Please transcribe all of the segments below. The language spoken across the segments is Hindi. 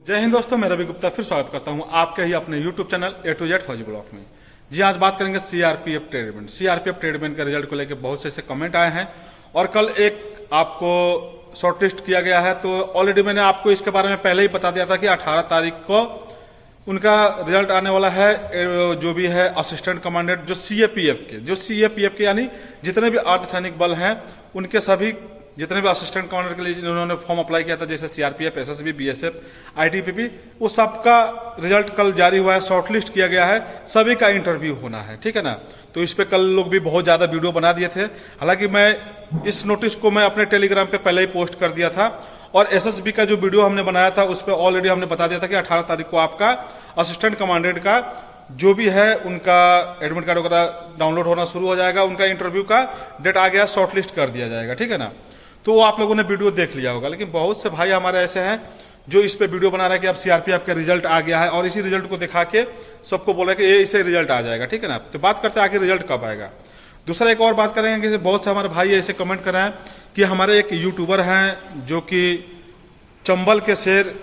जय हिंद दोस्तों, मैं रवि गुप्ता फिर स्वागत करता हूं आपके ही अपने YouTube channel A to Z फौजी ब्लॉक में। जी आज बात करेंगे सीआरपीएफ ट्रेडमैन। सीआरपीएफ ट्रेडमैन के रिजल्ट को लेकर बहुत से ऐसे कमेंट आए हैं और कल एक आपको शॉर्टलिस्ट किया गया है। तो ऑलरेडी मैंने आपको इसके बारे में पहले ही बता दिया था कि 18 तारीख को उनका रिजल्ट आने वाला है। जो भी है असिस्टेंट कमांडेंट जो सीएपीएफ के यानी जितने भी अर्धसैनिक बल हैं उनके सभी जितने भी असिस्टेंट कमांडर के लिए जिन्होंने फॉर्म अप्लाई किया था, जैसे सीआरपीएफ, एसएसबी, बीएसएफ, आईटीबीपी, वो सबका रिजल्ट कल जारी हुआ है, शॉर्टलिस्ट किया गया है, सभी का इंटरव्यू होना है। ठीक है ना। तो इस पे कल लोग भी बहुत ज्यादा वीडियो बना दिए थे। हालांकि मैं इस नोटिस को मैं अपने टेलीग्राम पे पहले ही पोस्ट कर दिया था और एसएसबी का जो वीडियो हमने बनाया था उस पर ऑलरेडी हमने बता दिया था कि 18 तारीख को आपका असिस्टेंट कमांडेंट का जो भी है उनका एडमिट कार्ड वगैरह डाउनलोड होना शुरू हो जाएगा, उनका इंटरव्यू का डेट आ गया, शॉर्टलिस्ट कर दिया जाएगा। ठीक है ना। तो आप लोगों ने वीडियो देख लिया होगा, लेकिन बहुत से भाई हमारे ऐसे हैं जो इस पे वीडियो बना रहे हैं कि अब सीआरपीएफ का रिजल्ट आ गया है और इसी रिजल्ट को दिखा के सबको बोला कि ये इसे रिजल्ट आ जाएगा। ठीक है ना। तो बात करते हैं आखिर रिजल्ट कब आएगा। दूसरा एक और बात करेंगे कि बहुत से हमारे भाई ऐसे कमेंट कर रहे हैं कि हमारे एक यूट्यूबर हैं जो कि चंबल के शेर,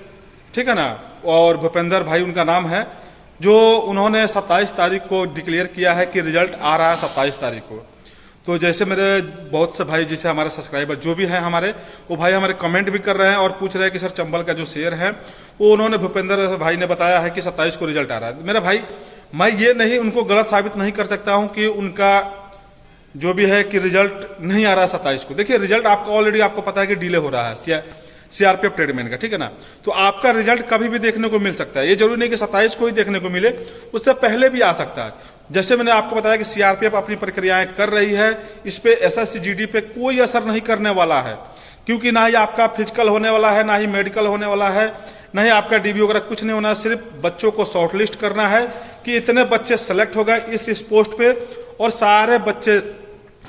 ठीक है ना, और भूपेंद्र भाई उनका नाम है, जो उन्होंने 27 तारीख को डिक्लेयर किया है कि रिजल्ट आ रहा है 27 तारीख को। तो जैसे मेरे बहुत से भाई जिसे हमारे सब्सक्राइबर जो भी हैं हमारे, वो भाई हमारे कमेंट भी कर रहे हैं और पूछ रहे हैं कि सर चंबल का जो शेर है वो उन्होंने भूपेंद्र भाई ने बताया है कि 27 को रिजल्ट आ रहा है। मेरा भाई, मैं ये नहीं उनको गलत साबित नहीं कर सकता हूं कि उनका जो भी है कि रिजल्ट नहीं आ रहा है 27 को। देखिए रिजल्ट आपका ऑलरेडी आपको पता है कि डिले हो रहा है सीआरपीएफ ट्रेडमैन का। ठीक है ना। तो आपका रिजल्ट कभी भी देखने को मिल सकता है, ये जरूरी नहीं कि 27 को ही देखने को मिले, उससे पहले भी आ सकता है। जैसे मैंने आपको बताया कि सीआरपीएफ अपनी प्रक्रियाएं कर रही है, इस पे एसएससी-जीडी पे कोई असर नहीं करने वाला है, क्योंकि ना ही आपका फिजिकल होने वाला है, ना ही मेडिकल होने वाला है, ना ही आपका डीबी वगैरह कुछ नहीं होना है। सिर्फ बच्चों को शॉर्टलिस्ट करना है कि इतने बच्चे सेलेक्ट हो गए इस पोस्ट पे और सारे बच्चे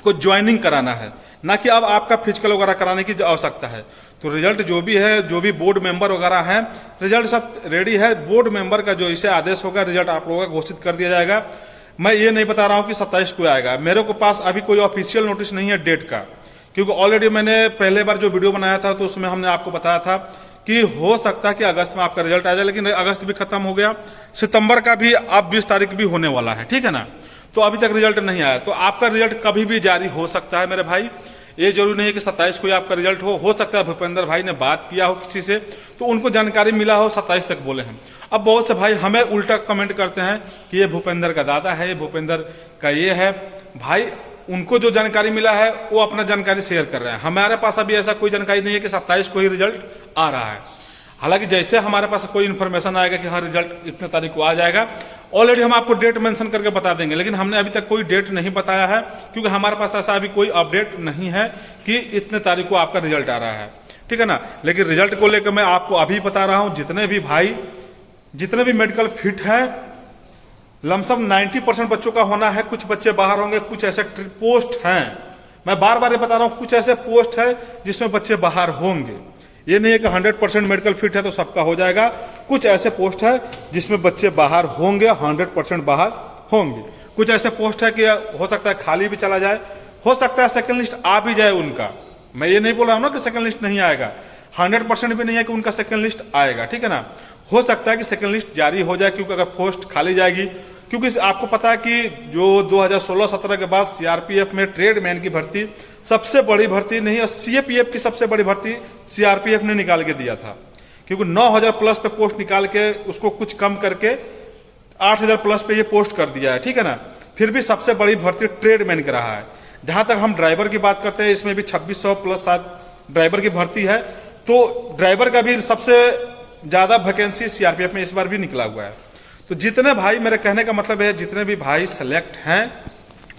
को ज्वाइनिंग कराना है, ना कि अब आपका फिजिकल वगैरह कराने की आवश्यकता है। तो रिजल्ट जो भी है, जो भी बोर्ड मेंबर वगैरह हैं, रिजल्ट सब रेडी है। बोर्ड मेंबर का जो इसे आदेश होगा रिजल्ट आप लोगों का घोषित कर दिया जाएगा। मैं ये नहीं बता रहा हूं कि 27 को आएगा, मेरे को पास अभी कोई ऑफिशियल नोटिस नहीं है डेट का, क्योंकि ऑलरेडी मैंने पहले बार जो वीडियो बनाया था तो उसमें हमने आपको बताया था कि हो सकता है कि अगस्त में आपका रिजल्ट आ जाए, लेकिन अगस्त भी खत्म हो गया, सितंबर का भी अब 20 तारीख भी होने वाला है। ठीक है ना। तो अभी तक रिजल्ट नहीं आया, तो आपका रिजल्ट कभी भी जारी हो सकता है मेरे भाई। ये जरूरी नहीं है कि 27 को ही आपका रिजल्ट हो सकता है भूपेंद्र भाई ने बात किया हो किसी से तो उनको जानकारी मिला हो, 27 तक बोले हैं। अब बहुत से भाई हमें उल्टा कमेंट करते हैं कि ये भूपेंद्र का दादा है, ये भूपेंद्र का ये है। भाई उनको जो जानकारी मिला है वो अपना जानकारी शेयर कर रहे हैं, हमारे पास अभी ऐसा कोई जानकारी नहीं है कि 27 को ही रिजल्ट आ रहा है। हालांकि जैसे हमारे पास कोई इन्फॉर्मेशन आएगा कि हाँ रिजल्ट इतने तारीख को आ जाएगा, ऑलरेडी हम आपको डेट मेंशन करके बता देंगे, लेकिन हमने अभी तक कोई डेट नहीं बताया है, क्योंकि हमारे पास ऐसा अभी कोई अपडेट नहीं है कि इतने तारीख को आपका रिजल्ट आ रहा है। ठीक है ना। लेकिन रिजल्ट को लेकर मैं आपको अभी बता रहा हूं, जितने भी भाई जितने भी मेडिकल फिट है, लमसम 90% बच्चों का होना है। कुछ बच्चे बाहर होंगे, कुछ ऐसे पोस्ट हैं, मैं बार बार ये बता रहा हूं, कुछ ऐसे पोस्ट है जिसमें बच्चे बाहर होंगे। ये नहीं है कि 100% मेडिकल फिट है तो सबका हो जाएगा। कुछ ऐसे पोस्ट है जिसमें बच्चे बाहर होंगे, 100% बाहर होंगे। कुछ ऐसे पोस्ट है कि हो सकता है खाली भी चला जाए, हो सकता है सेकंड लिस्ट आ भी जाए उनका। मैं ये नहीं बोल रहा हूं ना कि सेकंड लिस्ट नहीं आएगा, 100% भी नहीं है कि उनका सेकंड लिस्ट आएगा। ठीक है ना। हो सकता है कि सेकंड लिस्ट जारी हो जाए, क्योंकि अगर पोस्ट खाली जाएगी, क्योंकि आपको पता है कि जो 2016-17 के बाद सीआरपीएफ में ट्रेडमैन की भर्ती सबसे बड़ी भर्ती नहीं है, सीएपीएफ की सबसे बड़ी भर्ती सीआरपीएफ ने निकाल के दिया था, क्योंकि 9000 प्लस पे पोस्ट निकाल के उसको कुछ कम करके 8000 प्लस पे ये पोस्ट कर दिया है। ठीक है ना। फिर भी सबसे बड़ी भर्ती ट्रेडमैन का रहा है। जहां तक हम ड्राइवर की बात करते हैं, इसमें भी 2600 प्लस 7 ड्राइवर की भर्ती है, तो ड्राइवर का भी सबसे ज्यादा वैकेंसी सीआरपीएफ में इस बार भी निकला हुआ है। तो जितने भाई, मेरे कहने का मतलब है जितने भी भाई सेलेक्ट हैं,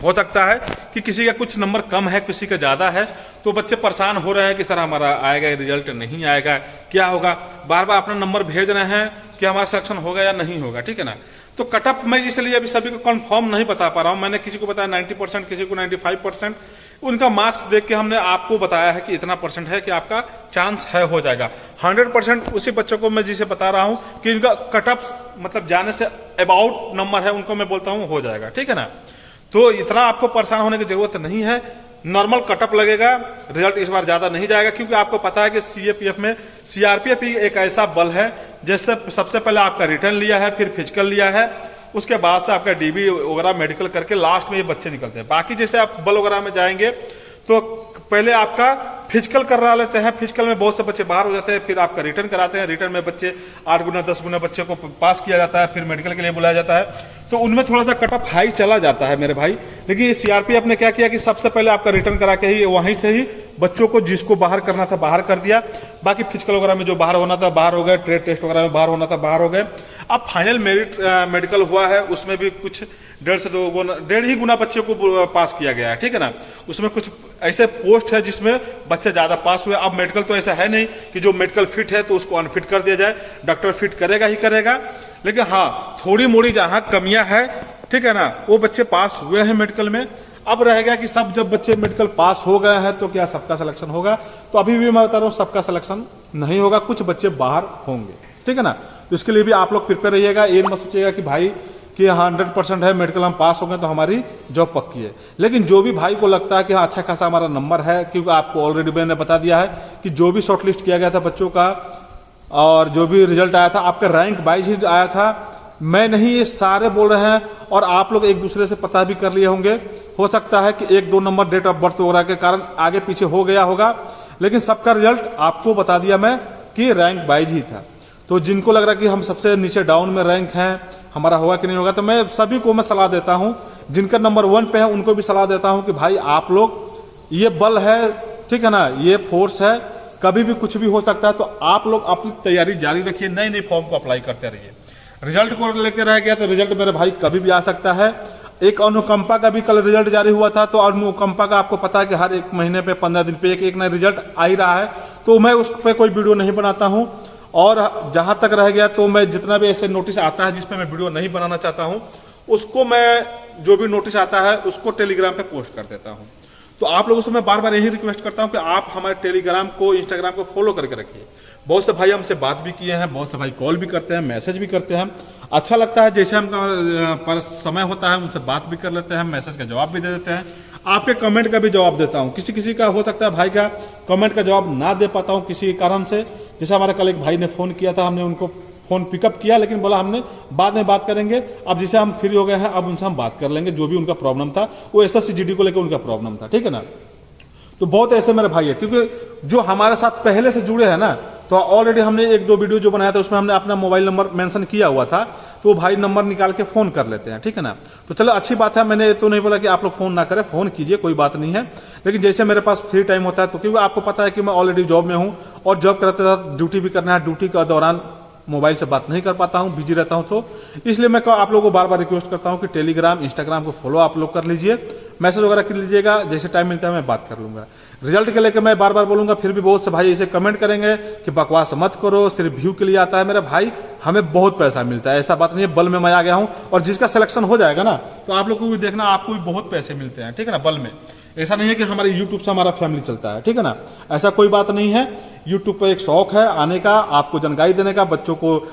हो सकता है कि किसी का कुछ नंबर कम है, किसी का ज्यादा है, तो बच्चे परेशान हो रहे हैं कि सर हमारा आएगा रिजल्ट नहीं आएगा, क्या होगा, बार बार अपना नंबर भेज रहे हैं कि हमारा सिलेक्शन होगा या नहीं होगा। ठीक है ना। तो कटअप मैं इसलिए अभी सभी को कंफर्म नहीं बता पा रहा हूं। मैंने किसी को बताया 90%, किसी को 95%, उनका मार्क्स देख के हमने आपको बताया है कि इतना % है कि आपका चांस है हो जाएगा। 100% उसी बच्चों को मैं जिसे बता रहा हूं कि उनका कटअप मतलब जाने से अबाउट नंबर है, उनको मैं बोलता हूं हो जाएगा। ठीक है ना। तो इतना आपको परेशान होने की जरूरत नहीं है। नॉर्मल कटअप लगेगा, रिजल्ट इस बार ज्यादा नहीं जाएगा, क्योंकि आपको पता है कि सीएपीएफ में सीआरपीएफ ही एक ऐसा बल है जैसे सबसे पहले आपका रिटर्न लिया है, फिर फिजिकल लिया है, उसके बाद से आपका डीबी वगैरह मेडिकल करके लास्ट में ये बच्चे निकलते हैं। बाकी जैसे आप बल वगैरह में जाएंगे तो पहले आपका फिजिकल करा लेते हैं, फिजिकल में बहुत से बच्चे बाहर हो जाते हैं, फिर आपका रिटर्न कराते हैं, रिटर्न में बच्चे 8 गुना 10 गुना बच्चे को पास किया जाता है, फिर मेडिकल के लिए बुलाया जाता है, तो उनमें थोड़ा सा कटअप हाई चला जाता है मेरे भाई। लेकिन सीआरपीएफ ने क्या किया कि सबसे पहले आपका रिटर्न करा के ही वहीं से ही बच्चों को जिसको बाहर करना था बाहर कर दिया, बाकी फिजिकल वगैरह में जो बाहर होना था बाहर हो गए, ट्रेड टेस्ट वगैरह में बाहर होना था बाहर हो गए। अब फाइनल मेडिकल हुआ है, उसमें भी कुछ 1.5 से 2 गुना 1.5 ही गुना बच्चे को पास किया गया है, ठीक है ना। उसमें कुछ ऐसे पोस्ट है जिसमें बच्चे ज्यादा पास हुए। अब मेडिकल तो ऐसा है नहीं कि जो मेडिकल फिट है तो उसको अनफिट कर दिया जाए, डॉक्टर फिट करेगा ही करेगा। लेकिन हाँ, थोड़ी मोड़ी जहां कमियां है, ठीक है ना, वो बच्चे पास हुए हैं मेडिकल में। अब रह गया कि सब जब बच्चे मेडिकल पास हो गए हैं तो क्या सबका सिलेक्शन होगा? तो अभी भी मैं बता रहा हूं सबका सिलेक्शन नहीं होगा, कुछ बच्चे बाहर होंगे, ठीक है ना। तो इसके लिए भी आप लोग प्रिपेयर रहिएगा। ये मत सोचिएगा कि भाई कि 100% है मेडिकल हम पास हो गए तो हमारी जॉब पक्की है। लेकिन जो भी भाई को लगता है कि हाँ अच्छा खासा हमारा नंबर है, क्योंकि आपको ऑलरेडी मैंने बता दिया है कि जो भी शॉर्टलिस्ट किया गया था बच्चों का और जो भी रिजल्ट आया था आपका रैंक वाइज ही आया था। मैं नहीं, ये सारे बोल रहे हैं और आप लोग एक दूसरे से पता भी कर लिए होंगे। हो सकता है कि 1-2 नंबर डेट ऑफ बर्थ वगैरह के कारण आगे पीछे हो गया होगा, लेकिन सबका रिजल्ट आपको बता दिया मैं कि रैंक वाइज ही था। तो जिनको लग रहा है कि हम सबसे नीचे डाउन में रैंक हैं, हमारा होगा कि नहीं होगा, तो मैं सभी को मैं सलाह देता हूं, जिनका नंबर 1 पे है उनको भी सलाह देता हूं कि भाई आप लोग, ये बल है, ठीक है ना, ये फोर्स है, कभी भी कुछ भी हो सकता है। तो आप लोग अपनी तैयारी जारी रखिए, नई नई फॉर्म को अप्लाई करते रहिए। रिजल्ट को लेकर रह गया तो रिजल्ट मेरे भाई कभी भी आ सकता है। एक अनुकंपा का भी कल रिजल्ट जारी हुआ था, तो अनुकंपा का आपको पता है कि हर 1 महीने पे 15 दिन पे एक नया रिजल्ट आ ही रहा है, तो मैं उस पर कोई वीडियो नहीं बनाता हूं। और जहां तक रह गया तो मैं जितना भी ऐसे नोटिस आता है जिसपे मैं वीडियो नहीं बनाना चाहता हूं, उसको मैं जो भी नोटिस आता है उसको टेलीग्राम पे पोस्ट कर देता हूं। तो आप लोगों से मैं बार बार यही रिक्वेस्ट करता हूं कि आप हमारे टेलीग्राम को, इंस्टाग्राम को फॉलो करके रखिए। बहुत से भाई हमसे बात भी किए हैं, बहुत से भाई कॉल भी करते हैं, मैसेज भी करते हैं। अच्छा लगता है, जैसे हम पर समय होता है उनसे बात भी कर लेते हैं, मैसेज का जवाब भी दे देते हैं, आपके कमेंट का भी जवाब देता हूं। किसी किसी का हो सकता है भाई का कमेंट का जवाब ना दे पाता हूं किसी कारण से। जैसे हमारे कल एक भाई ने फोन किया था, हमने उनको फोन पिकअप किया, लेकिन बोला हमने बाद में बात करेंगे। अब जिसे हम फ्री हो गए हैं, अब उनसे हम बात कर लेंगे। जो भी उनका प्रॉब्लम था, वो SSC-GD को लेकर उनका प्रॉब्लम था, ठीक है ना। तो बहुत ऐसे मेरे भाई है, क्योंकि जो हमारे साथ पहले से जुड़े हैं ना, तो ऑलरेडी हमने 1-2 वीडियो जो बनाया था उसमें हमने अपना मोबाइल नंबर मेंशन किया हुआ था, तो भाई नंबर निकाल के फोन कर लेते हैं, ठीक है ना। तो चलो अच्छी बात है, मैंने तो नहीं बोला कि आप लोग फोन ना करें, फोन कीजिए, कोई बात नहीं है। लेकिन जैसे मेरे पास फ्री टाइम होता है, तो क्योंकि आपको पता है कि मैं ऑलरेडी जॉब में हूं और जॉब करते रहते ड्यूटी भी करना है, ड्यूटी के दौरान मोबाइल से बात नहीं कर पाता हूं, बिजी रहता हूं। तो इसलिए मैं आप लोगों को बार बार रिक्वेस्ट करता हूं कि टेलीग्राम, इंस्टाग्राम को फॉलो आप लोग कर लीजिए, मैसेज वगैरह कर लीजिएगा, जैसे टाइम मिलता है मैं बात कर लूंगा। रिजल्ट के लेकर मैं बार बार बोलूंगा, फिर भी बहुत से भाई ऐसे कमेंट करेंगे कि बकवास मत करो, सिर्फ व्यू के लिए आता है। मेरे भाई, हमें बहुत पैसा मिलता है, ऐसा बात नहीं है। बल में मैं आ गया हूं, और जिसका सिलेक्शन हो जाएगा ना, तो आप लोग को भी देखना, आपको भी बहुत पैसे मिलते हैं, ठीक है ना, बल में। ऐसा नहीं है कि हमारे यूट्यूब से हमारा फैमिली चलता है, ठीक है ना, ऐसा कोई बात नहीं है। यूट्यूब पर एक शौक है आने का, आपको जानकारी देने का, बच्चों को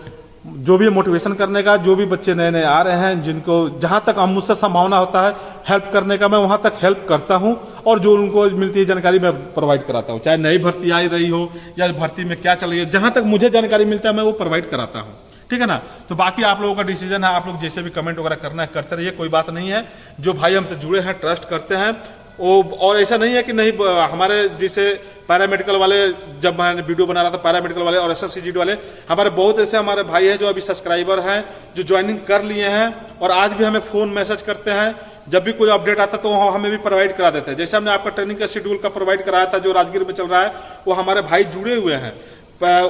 जो भी मोटिवेशन करने का। जो भी बच्चे नए नए आ रहे हैं, जिनको जहां तक मुझसे संभावना होता है हेल्प करने का, मैं वहां तक हेल्प करता हूं, और जो उनको मिलती है जानकारी मैं प्रोवाइड कराता हूं। चाहे नई भर्ती आई रही हो या भर्ती में क्या चल रही है, जहां तक मुझे जानकारी मिलता है मैं वो प्रोवाइड कराता हूं, ठीक है ना। तो बाकी आप लोगों का डिसीजन है, आप लोग जैसे भी कमेंट वगैरह करना है करते रहिए, कोई बात नहीं है। जो भाई हमसे जुड़े हैं, ट्रस्ट करते हैं, और ऐसा नहीं है कि नहीं, हमारे जैसे पैरामेडिकल वाले, जब मैंने वीडियो बना रहा था पैरामेडिकल वाले और SSC-GD वाले, हमारे बहुत ऐसे हमारे भाई हैं जो अभी सब्सक्राइबर हैं, जो ज्वाइनिंग कर लिए हैं, और आज भी हमें फोन मैसेज करते हैं। जब भी कोई अपडेट आता तो हमें भी प्रोवाइड करा देते हैं। जैसे हमने आपका ट्रेनिंग का शेड्यूल का प्रोवाइड कराया था जो राजगीर में चल रहा है, वो हमारे भाई जुड़े हुए हैं,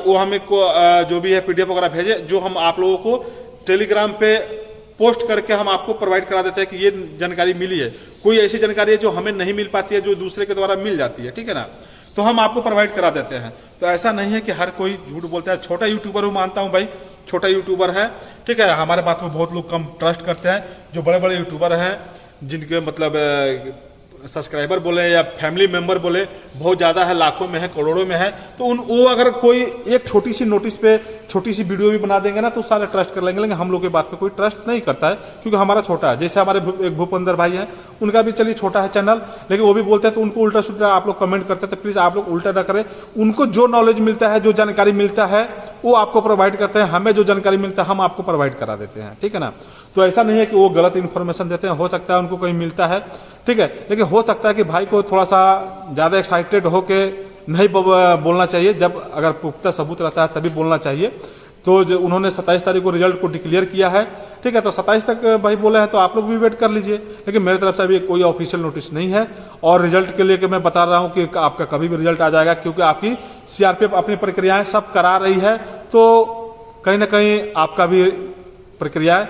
वो हमें जो भी है PDF वगैरह भेजे, जो हम आप लोगों को टेलीग्राम पे पोस्ट करके हम आपको प्रोवाइड करा देते हैं कि ये जानकारी मिली है। कोई ऐसी जानकारी है जो हमें नहीं मिल पाती है, जो दूसरे के द्वारा मिल जाती है, ठीक है ना, तो हम आपको प्रोवाइड करा देते हैं। तो ऐसा नहीं है कि हर कोई झूठ बोलता है। छोटा यूट्यूबर हूं, मानता हूं भाई, छोटा यूट्यूबर है, ठीक है, हमारे बात में बहुत लोग कम ट्रस्ट करते हैं। जो बड़े बड़े यूट्यूबर हैं, जिनके मतलब सब्सक्राइबर बोले या फैमिली मेंबर बोले बहुत ज्यादा है, लाखों में है, करोड़ों में है, तो वो अगर कोई एक छोटी सी नोटिस पे छोटी सी वीडियो भी बना देंगे ना तो सारे ट्रस्ट कर लेंगे, लेकिन हम लोग की बात पे कोई ट्रस्ट नहीं करता है क्योंकि हमारा छोटा है। जैसे हमारे एक भूपेंद्र भाई हैं, उनका भी चलिए छोटा है चैनल, लेकिन वो भी बोलते हैं तो उनको उल्टा सुल्टा आप लोग कमेंट करते हैं, तो प्लीज आप लोग उल्टा ना करें। उनको जो नॉलेज मिलता है, जो जानकारी मिलता है वो आपको प्रोवाइड करते हैं, हमें जो जानकारी मिलता है हम आपको प्रोवाइड करा देते हैं, ठीक है ना। तो ऐसा नहीं है कि वो गलत इन्फॉर्मेशन देते हैं, हो सकता है उनको कहीं मिलता है, ठीक है, लेकिन हो सकता है कि भाई को थोड़ा सा ज्यादा एक्साइटेड होके नहीं बोलना चाहिए, जब अगर पुख्ता सबूत रहता है तभी बोलना चाहिए। तो जो उन्होंने 27 तारीख को रिजल्ट को डिक्लेयर किया है, ठीक है, तो 27 तक भाई बोले हैं तो आप लोग भी वेट कर लीजिए, लेकिन मेरी तरफ से अभी कोई ऑफिशियल नोटिस नहीं है। और रिजल्ट के लिए मैं बता रहा हूं कि आपका कभी भी रिजल्ट आ जाएगा, क्योंकि आपकी सीआरपीएफ अपनी प्रक्रियाएं सब करा रही है, तो कहीं ना कहीं आपका भी प्रक्रिया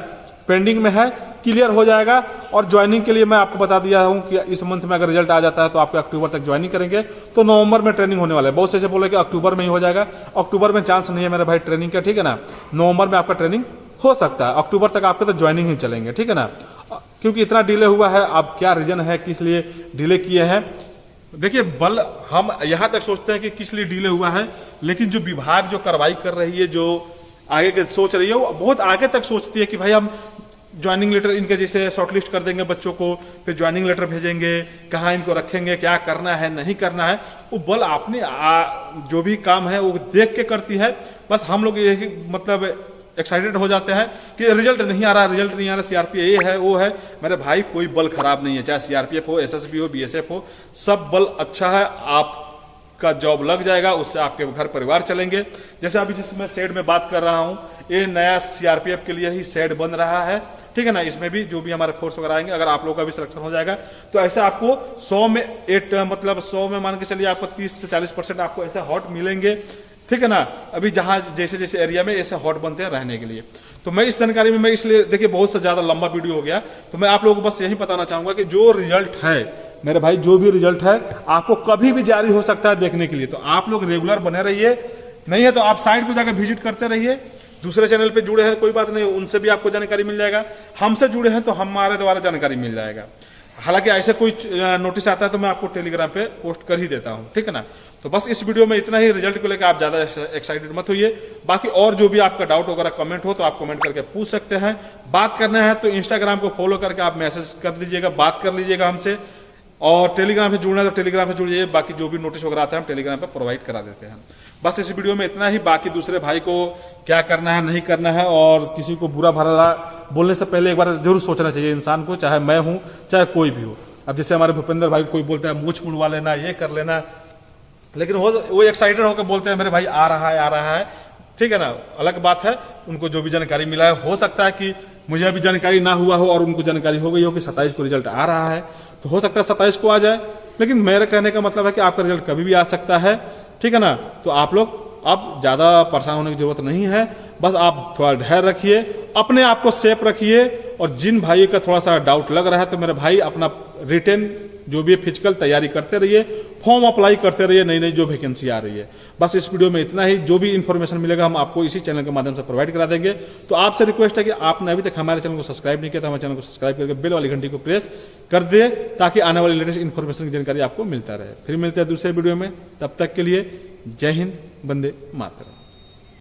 पेंडिंग में है, क्लियर हो जाएगा। और ज्वाइनिंग के लिए मैं आपको बता दिया हूं कि इस मंथ में अगर रिजल्ट आ जाता है तो आपके अक्टूबर तक ज्वाइनिंग करेंगे, तो नवंबर में ट्रेनिंग होने वाला है। बहुत से ऐसे बोले कि अक्टूबर में ही हो जाएगा, अक्टूबर में चांस नहीं है मेरे भाई ट्रेनिंग का, ठीक है ना। नवंबर में आपका ट्रेनिंग हो सकता है, अक्टूबर तक आपके तो ज्वाइनिंग ही चलेंगे, ठीक है ना। क्योंकि इतना डिले हुआ है, अब क्या रीजन है, किस लिए डिले किए हैं। देखिए बल हम यहां तक सोचते हैं कि किस लिए डिले हुआ है, लेकिन जो विभाग जो कार्रवाई कर रही है, जो आगे के सोच रही है, वो बहुत आगे तक सोचती है कि भाई हम ज्वाइनिंग लेटर इनके जैसे शॉर्टलिस्ट कर देंगे बच्चों को, फिर ज्वाइनिंग लेटर भेजेंगे, कहाँ इनको रखेंगे, क्या करना है नहीं करना है, वो बल आपने जो भी काम है वो देख के करती है। बस हम लोग ये मतलब एक्साइटेड हो जाते हैं कि रिजल्ट नहीं आ रहा, रिजल्ट नहीं आ रहा, सीआरपीएफ ये है वो है। मेरे भाई कोई बल खराब नहीं है, चाहे सीआरपीएफ हो, एसएसबी हो, बीएसएफ हो, सब बल अच्छा है। आपका जॉब लग जाएगा, उससे आपके घर परिवार चलेंगे। जैसे अभी जिसमें शेड में बात कर रहा हूं, ये नया सीआरपीएफ के लिए ही शेड बन रहा है, ठीक है ना। इसमें भी जो भी हमारे फोर्स वगैरह आएंगे, अगर आप लोगों का भी सिलेक्शन हो जाएगा तो ऐसे आपको 100 में 100 में मान के चलिए आपको 30 से 40% आपको ऐसे हॉट मिलेंगे, ठीक है ना। अभी जहां जैसे जैसे एरिया में ऐसे हॉट बनते हैं रहने के लिए। तो मैं इस जानकारी में, मैं इसलिए देखिए बहुत से ज्यादा लंबा वीडियो हो गया, तो मैं आप लोगों को बस यही बताना चाहूंगा कि जो रिजल्ट है मेरे भाई, जो भी रिजल्ट है आपको कभी भी जारी हो सकता है देखने के लिए। तो आप लोग रेगुलर बने रहिए, नहीं है तो आप साइट पे जाकर विजिट करते रहिए। दूसरे चैनल पे जुड़े हैं कोई बात नहीं, उनसे भी आपको जानकारी मिल जाएगा। हमसे जुड़े हैं तो हमारे द्वारा जानकारी मिल जाएगा। हालांकि ऐसे कोई नोटिस आता है तो मैं आपको टेलीग्राम पे पोस्ट कर ही देता हूं, ठीक है ना। तो बस इस वीडियो में इतना ही। रिजल्ट को लेकर आप ज्यादा एक्साइटेड मत होइए। बाकी और जो भी आपका डाउट वगैरह कमेंट हो तो आप कमेंट करके पूछ सकते हैं। बात करना है तो इंस्टाग्राम को फॉलो करके आप मैसेज कर दीजिएगा, बात कर लीजिएगा हमसे। और टेलीग्राम पे जुड़ना है तो टेलीग्राम पे जुड़िए। बाकी जो भी नोटिस वगैरह आता है हम टेलीग्राम पे प्रोवाइड करा देते हैं। बस इस वीडियो में इतना ही। बाकी दूसरे भाई को क्या करना है नहीं करना है, और किसी को बुरा भला बोलने से पहले एक बार जरूर सोचना चाहिए इंसान को, चाहे मैं हूं चाहे कोई भी हो। अब जैसे हमारे भूपेंद्र भाई कोई बोलता है मूछ मुड़वा लेना, ये कर लेना, लेकिन वो एक्साइटेड होकर बोलते हैं मेरे भाई आ रहा है, ठीक है ना। अलग बात है, उनको जो भी जानकारी मिला है, हो सकता है कि मुझे अभी जानकारी ना हुआ हो और उनको जानकारी हो गई हो कि 27 को रिजल्ट आ रहा है, तो हो सकता है 27 को आ जाए। लेकिन मेरे कहने का मतलब है कि आपका रिजल्ट कभी भी आ सकता है, ठीक है ना। तो आप लोग अब ज्यादा परेशान होने की जरूरत नहीं है। बस आप थोड़ा धैर्य रखिए, अपने आप को सेफ रखिए। और जिन भाई का थोड़ा सा डाउट लग रहा है तो मेरे भाई अपना रिटर्न जो भी फिजिकल तैयारी करते रहिए, फॉर्म अप्लाई करते रहिए, नई नई जो वैकेंसी आ रही है। बस इस वीडियो में इतना ही। जो भी इन्फॉर्मेशन मिलेगा हम आपको इसी चैनल के माध्यम से प्रोवाइड करा देंगे। तो आपसे रिक्वेस्ट है कि आपने अभी तक हमारे चैनल को सब्सक्राइब नहीं किया तो हमारे चैनल को सब्सक्राइब करके बेल वाली घंटी को प्रेस कर दे, ताकि आने वाली लेटेस्ट इन्फॉर्मेशन की जानकारी आपको मिलता रहे। फिर मिलते हैं दूसरे वीडियो में, तब तक के लिए जय हिंद, वंदे मातरम।